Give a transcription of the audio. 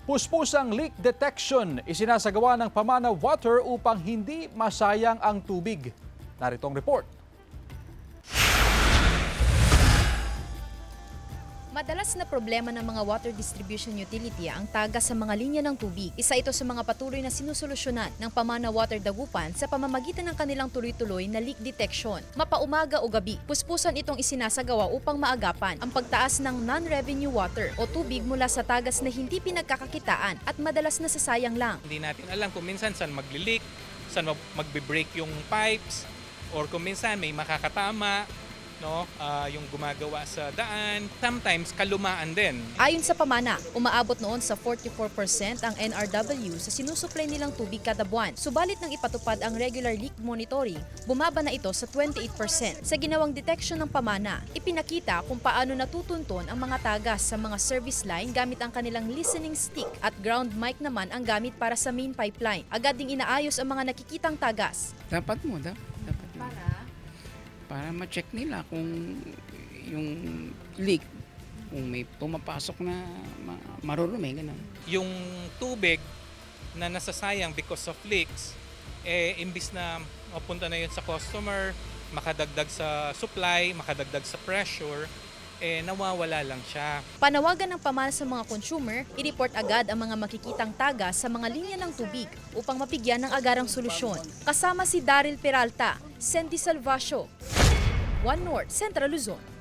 Puspusang leak detection isinasagawa ng Pamana Water upang hindi masayang ang tubig. Narito ang report. Madalas na problema ng mga water distribution utility ang tagas sa mga linya ng tubig. Isa ito sa mga patuloy na sinusolusyonan ng Pamana Water Dagupan sa pamamagitan ng kanilang tuloy-tuloy na leak detection. Mapaumaga o gabi, puspusan itong isinasagawa upang maagapan ang pagtaas ng non-revenue water o tubig mula sa tagas na hindi pinagkakakitaan at madalas nasasayang lang. Hindi natin alam kung minsan saan magli-leak, saan magbe-break yung pipes, or kung minsan may makakatama, no, yung gumagawa sa daan. Sometimes kalumaan din. Ayon sa Pamana, umaabot noon sa 44% ang NRW sa sinusupply nilang tubig kada buwan. Subalit nang ipatupad ang regular leak monitoring, bumaba na ito sa 28%. Sa ginawang detection ng Pamana, ipinakita kung paano natutunton ang mga tagas sa mga service line gamit ang kanilang listening stick at ground mic naman ang gamit para sa main pipeline. Agad ding inaayos ang mga nakikitang tagas. Dapat mo. Para ma-check nila kung yung leak, kung may pumapasok na marurumi, gano'n. Yung tubig na nasasayang because of leaks, imbis na mapunta na yun sa customer, makadagdag sa supply, makadagdag sa pressure, nawawala lang siya. Panawagan ng Pamana sa mga consumer, i-report agad ang mga makikitang tagas sa mga linya ng tubig upang mapigyan ng agarang solusyon. Kasama si Daryl Peralta, Senti Salvacio, One North, Central Luzon.